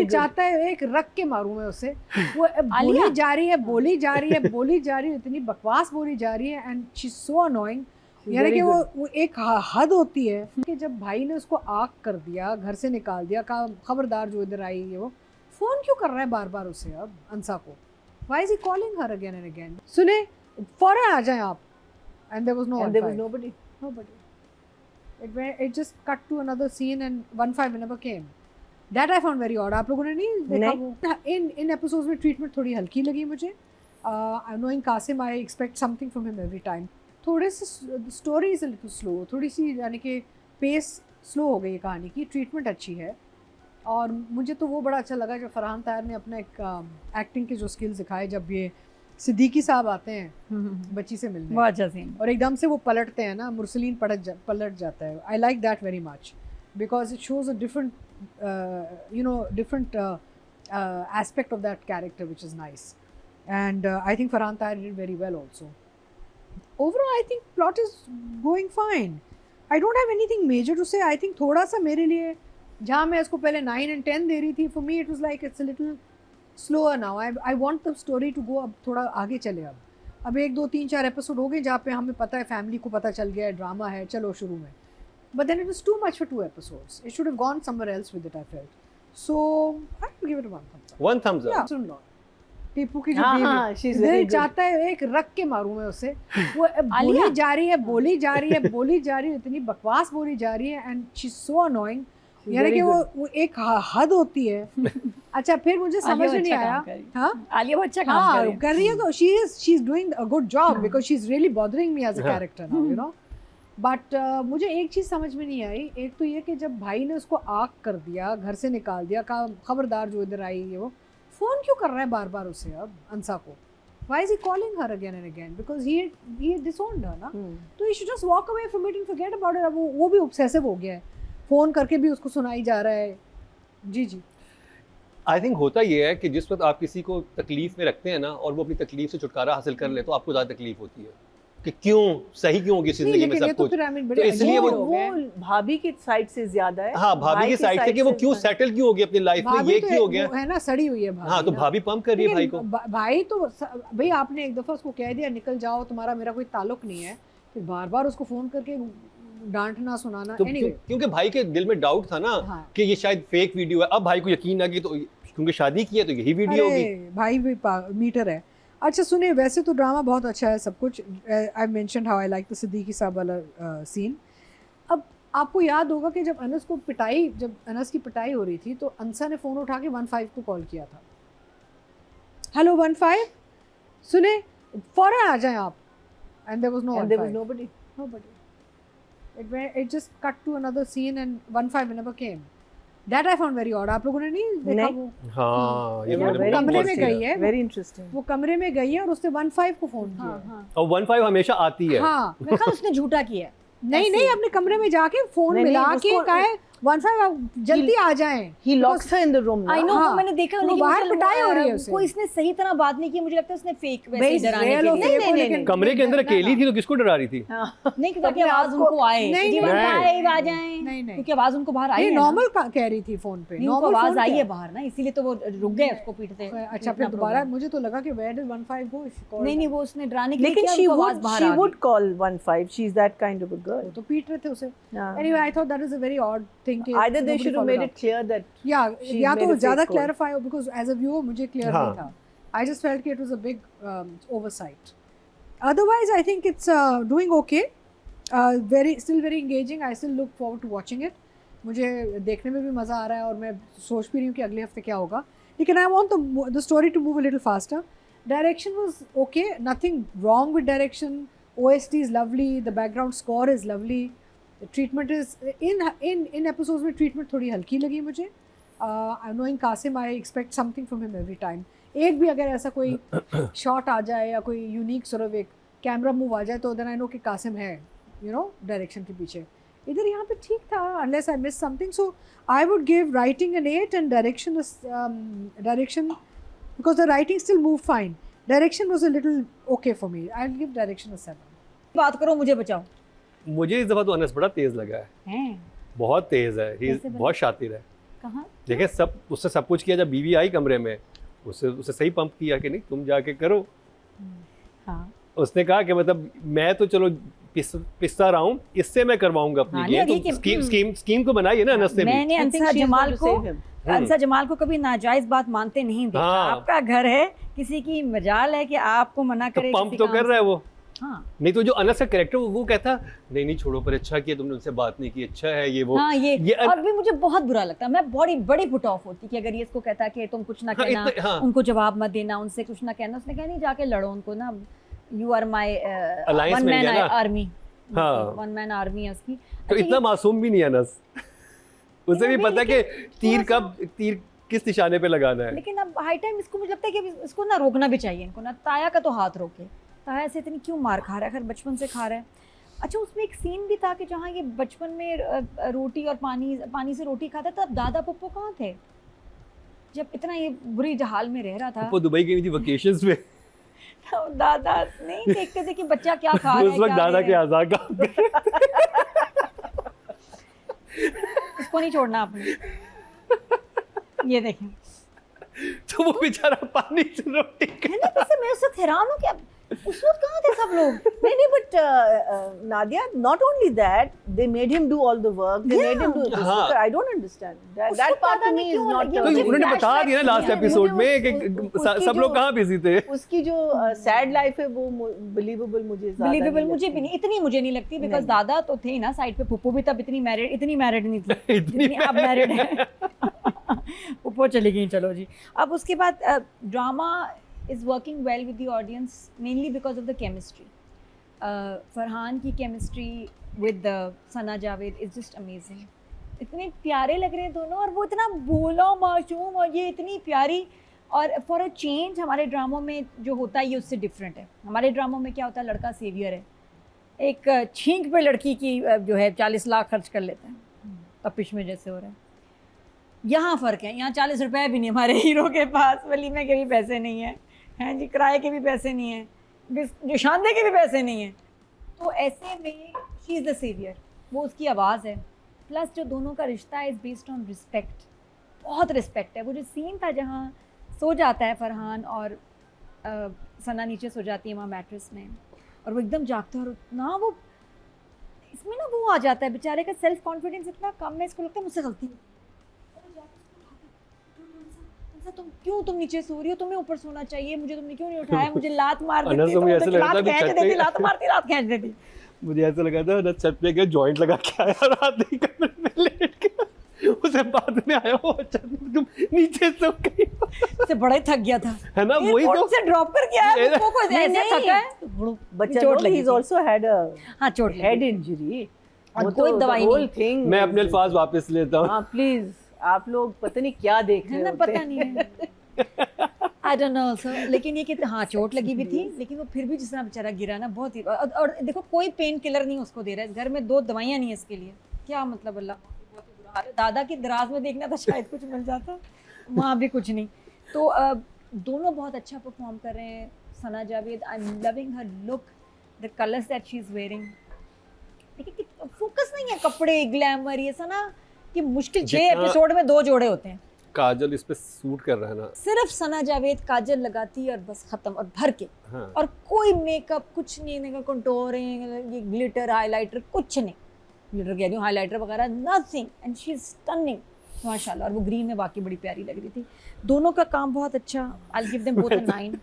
चाहता है एक रख के मारूं मैं उसे। वो बोली जा रही है, बोली जा रही है, बोली जा रही है, इतनी बकवास बोली जा रही है, and she is so annoying. यानी कि वो एक हद होती है कि जब भाई ने उसको आग कर दिया, घर से निकाल दिया, कहा खबरदार जो इधर आई है वो, फोन क्यों कर रहा है बार बार उसे अब अंसा को? Why is he calling her again and again? सुने फौरन आ जाएं आप। And there was nobody. It just cut to another scene and 1-5 never came. That I found very odd. आप लोगों ने नहीं देखा वो? इन एपिसोड्स में ट्रीटमेंट थोड़ी हल्की लगी मुझे। Knowing Qasim, I expect something from him every time. थोड़े से story is a little slow, थोड़ी सी यानी कि पेस स्लो हो गई है कहानी की। ट्रीटमेंट अच्छी है और मुझे तो वो बड़ा अच्छा लगा जब फरहान तायर ने अपना एक एक्टिंग के जो स्किल्स दिखाए, जब ये सिद्दीकी साहब आते हैं बच्ची से मिलने, वो अच्छा सीन, और एकदम से वो पलटते हैं ना, मुरसलीन पलट जाता है। I like that very much because it shows a different different aspect of that character which is nice, and I think Farhan Tayyar did very well also. Overall, I think plot is going fine. I don't have anything major to say. I think थोड़ा सा मेरे लिए, जहाँ मैं इसको पहले 9 and 10 दे रही थी, for me it was like it's a little slower now. I want the story to go अब थोड़ा आगे चले। अब 1, 2, 3, 4 एपिसोड हो गए जहाँ पे हमें पता है, फैमिली को पता चल गया है, ड्रामा है, चलो शुरू में। But then it was too much for 2 episodes. It should have gone somewhere else with it, I felt. So I will give it a 1 thumbs up. 1 thumbs up. Yeah, सुन लो टीपू की जो दिल चाहता है एक रख के मारूं मैं उसे। वो बोली जा रही है, बोली जा रही है, बोली जा रही है, इतनी बकवास बोली जा रही है, and she is so annoying. यानी कि वो एक हद होती है। अच्छा फिर मुझे समझ में नहीं आया। हाँ आलिया अच्छा काम कर रही है तो she is doing a good job because she is really bothering me as a character now, you know. But मुझे एक चीज़ समझ में नहीं आई। एक तो ये कि जब भाई ने उसको आग कर दिया, घर से निकाल दिया, कहा खबरदार जो इधर आई है वो, फोन क्यों कर रहा है बार बार उसे अब अंसा को? Why is he calling her again and again? Because he disowned her ना। तो he should just walk away from it and forget about it। वो भी obsessive हो गया है, फोन करके भी उसको सुनाई जा रहा है। जी आई थिंक होता ये है कि जिस वक्त आप किसी को तकलीफ में रखते हैं ना और वो अपनी तकलीफ से छुटकारा हासिल कर ले, तो आपको ज़्यादा तकलीफ होती है कि क्यों सही क्यों होगी जिंदगी में सब कुछ। तो इसलिए वो भाभी की साइड से ज्यादा है। हाँ, भाभी की साइड से कि वो क्यों सेटल क्यों हो गई अपनी लाइफ में, ये क्यों हो गया है ना, सड़ी हुई है भाभी। हाँ, तो भाभी पंप कर रही है भाई को। भाई तो भाई आपने एक दफा उसको कह दिया निकल जाओ, तुम्हारा मेरा कोई ताल्लुक नहीं है, फिर बार बार उसको फोन करके डांटना सुनाना। तो क्योंकि भाई के दिल में डाउट था ना कि ये शायद फेक वीडियो है। अब भाई को यकीन आ गया, तो क्योंकि शादी की है तो यही वीडियो होगी। भाई भी मीटर है। अच्छा सुनिए, वैसे तो ड्रामा बहुत अच्छा है सब कुछ। I mentioned how I like the Siddiqui साहब वाला सीन। अब आपको याद होगा कि जब अनस की पिटाई हो रही थी तो अंसा ने फ़ोन उठा के 15 को कॉल किया था। हेलो 15, सुने फौरन आ जाएं आप। And there was nobody. It just cut to another scene and 1-5 never came. That I found very odd. आप लोगों ने नहीं देखा वो? हाँ, ये कमरे में गई है। Very interesting. वो कमरे में गई है और उसने 15 को फोन किया। और 15 हमेशा आती है। हाँ, मैं कहा उसने झूठा किया। नहीं अपने कमरे में जाके फोन मिला के कहा है 15 जल्दी आ जाएं। He locks her in the room. I know, मैंने देखा लेकिन बाहर पिटाई हो रही है उसे। कोई इसने सही तरह बात नहीं की, मुझे लगता है उसने फेक वैसे डराने के लिए। नहीं कमरे के अंदर अकेली थी तो किसको डरा रही थी? नहीं क्योंकि आवाज उनको आए, नहीं आ जाएं, क्योंकि आवाज उनको बाहर आई है। नॉर्मल कह रही थी फोन पे, नॉर्मल आवाज आई है बाहर ना, इसीलिए तो वो रुक गए उसको पीटते। अच्छा फिर दोबारा मुझे तो लगा कि where did 15 go? नहीं वो उसने डराने के लिए लेकिन किया, आवाज बाहर आ गई। she would call 15. She's that kind of a girl. तो पीट रहे थे उसे। Anyway, I thought that is a very odd thing. Either they should have made it clear that या तो ज़्यादा clarify हो, because as a viewer मुझे clear नहीं था। I just felt कि it was a big oversight. Otherwise, I think it's doing okay. Still very engaging. I still look forward to watching it. मुझे देखने में भी मज़ा आ रहा है और मैं सोच भी रही हूँ कि अगले हफ्ते क्या होगा। लेकिन I want the story to move a little faster. Direction was okay. Nothing wrong with direction. OST is lovely. The background score is lovely. The treatment is in episodes में treatment थोड़ी हल्की लगी मुझे। Knowing Qasim, I expect something from him every time. एक भी अगर ऐसा कोई शॉट आ जाए या कोई यूनिक sort of एक कैमरा मूव आ जाए तो then I know कि कासिम है, you know, डायरेक्शन के पीछे। इधर यहाँ पे ठीक था, unless I missed something. So I would give writing an 8 and direction because the writing still moved fine. Direction was a little okay for me. I'll give direction a 7. बात करो, मुझे बचाओ। मुझे इस दफा तो अनस बड़ा तेज लगा है। बहुत तेज है, बहुत शातिर है। कहाँ? देखे सब उससे सब कुछ किया, जब बीवी आई कमरे में उससे सही पंप किया कि नहीं तुम जाके करो। हाँ उसने कहा कि मतलब मैं तो चलो पिसता रहा हूँ, इससे मैं करवाऊंगा अपनी हाँ, गेम। नहीं, तो स्कीम को बनाई है ना अनस ने भी। मैंने I think अंसा she's Jamal going to को save him. अंसा जमाल को कभी नाजायज बात मानते नहीं देखा। हाँ। आपका घर है, किसी की मजाल है कि आपको मना तो करे पंप किसी तो काम कर से। रहा है वो। हाँ नहीं तो जो अनस का कैरेक्टर वो कहता नहीं छोड़ो, पर अच्छा किया तुमने उनसे बात नहीं की, अच्छा है ये वो। हाँ ये और भी मुझे बहुत बुरा लगता, मैं बड़ी पुट ऑफ होती कि अगर ये इसको कहता कि तुम कुछ ना हाँ, कहना, हाँ। उनको जवाब मत देना, उनसे कुछ ना कहना। उसने कहा नहीं जाके लड़ो उनको ना, you are my Alliance one मिल मैन गया ना। आर्मी। हाँ। वन मैन आर्मी है उसकी। तो अच्छा, इतना मासूम भी नहीं है अनस। उसे भी नहीं, पता कि तीर किस निशाने पे लगाना है। लेकिन अब हाई टाइम इसको, मुझे लगता है कि इसको ना रोकना भी चाहिए इनको ना। ताया का तो हाथ रोके, ताया से इतनी क्यों मार खा रहा है, खैर बचपन से खा रहा है। अच्छा उसमें एक सीन भी था कि जहाँ ये बचपन में रोटी और पानी से रोटी खाता था, तब दादा पप्पू कहाँ थे जब इतना ये बुरी हाल में रह रहा था? वो दुबई गई थी वेकेशंस में। तो दादा नहीं देखते थे कि बच्चा क्या खा रहा है, उस वक्त क्या दादा ले के रहा है। आज़ाद का इसको नहीं छोड़ना आपने। ये देखें तो वो बेचारा पानी से रोटी है ना, वैसे मैं उससे हैरान हूँ कि उस वक्त कहाँ थे सब लोग? नहीं, but Nadia, not only that, they made him do all the work. They made him do this. हाँ। I don't understand. That उसको part पता to नहीं me is क्यों not. लगी, तो मुझे उन्होंने बता flashbacks दिया ना लास्ट नहीं है। एपिसोड में कि उसकी सब लोग जो- कहाँ बिजी थे। उसकी जो सैड लाइफ है वो बिलीवेबल मुझे ज़्यादा बिलीवेबल नहीं मुझे भी लगती। नहीं, इतनी मुझे नहीं लगती, बिकॉज नहीं। दादा तो थे ना साइड पे। पुप्पो भी तब इतनी मैरिड नहीं थी इतनी जितनी अब मैरिड है। पुप्पो चली गई, चलो जी। अब उसके बाद drama is working well with the audience mainly because of the chemistry. Farhan की chemistry with Sana Javed is just amazing. इतने प्यारे लग रहे हैं दोनों, और वो इतना भोला मासूम, और ये इतनी प्यारी। और फॉर अ चेंज हमारे ड्रामों में जो होता है ये उससे डिफरेंट है। हमारे ड्रामों में क्या होता है, लड़का सेवियर है, एक छींक पे लड़की की जो है 40 लाख खर्च कर लेता है, तपिश में जैसे हो रहा है। यहाँ फ़र्क है, यहाँ 40 रुपए भी नहीं हमारे हीरो के पास, वलीमे के भी पैसे नहीं हैं जी, किराए के भी पैसे नहीं हैं, जो शानदे के भी पैसे नहीं हैं। तो ऐसे में शी इज़ द सेवियर, वो उसकी आवाज़ है। प्लस जो दोनों का रिश्ता है इज़ बेस्ड ऑन रिस्पेक्ट, बहुत रिस्पेक्ट है। वो जो सीन था जहाँ सो जाता है फरहान और सना नीचे सो जाती है वहाँ मैट्रेस में, और वो एकदम जागता है, और उतना वो इसमें ना वो आ जाता है बेचारे का सेल्फ कॉन्फिडेंस इतना कम है, इसको लगता है मुझसे गलती नहीं। तुम नीचे सो रही हो, तुम्हें ऊपर सोना चाहिए, मुझे तुमने क्यों नहीं उठाया, मुझे लात मार देती अनस को मुझे ऐसे लगा था कि लात छत खींच देती, पे- लात मारती, लात खींच देती। मुझे ऐसा लगा था ना छत पे गया जॉइंट लगा के आया रात ही कमरे में लेट के, उसे बाद में आया वो छत में तुम नीचे सो गई से बड़ा ही थक गया था, है ना, वही एयरपोर्ट तो से ड्रॉप करके आया, वो कोई नहीं, ऐसे नहीं। थका है, बच्चा चोट लोग लगी he's थी। also had a हाँ चोट लगी head थी। injury. और वो कोई तो दवाई the whole नहीं। thing मैं is- अपने अल्फाज वापस लेता हूँ। हाँ प्लीज, आप लोग पता नहीं क्या देख रहे है ना, होते पता हैं। नहीं है, आई डोंट नो सर। लेकिन ये कि हाँ चोट लगी भी थी, लेकिन वो फिर भी जिस तरह बेचारा गिरा ना, बहुत ही। और देखो कोई पेन किलर नहीं उसको दे रहा है, घर में 2 दवाइयाँ नहीं है इसके लिए, क्या मतलब। अल्लाह, बहुत ही बुरा हाल है। दादा की दराज में देखना था शायद कुछ मिल जाता, वहाँ भी कुछ नहीं। तो दोनों बहुत अच्छा परफॉर्म कर रहे हैं। Sana Javed, I am loving her look, the colours that she is wearing. देखिए फोकस नहीं है, कपड़े ग्लैमर, ये सना कि मुश्किल 6 जितना- एपिसोड में 2 जोड़े होते हैं। काजल इस पे सूट कर रहा है ना। सिर्फ सना जावेद काजल लगाती है और बस खत्म, और भर के, हाँ। और कोई मेकअप कुछ नहीं, कंटोरिंग, ये ग्लिटर हाइलाइटर कुछ नहीं, ग्लिटर कह रही हूँ, हाइलाइटर वगैरह nothing, and she is stunning माशाल्लाह। और वो ग्रीन में वाकई बड़ी प्यारी लग रही थी। दोनों का काम बहुत अच्छा, I give them both a 9।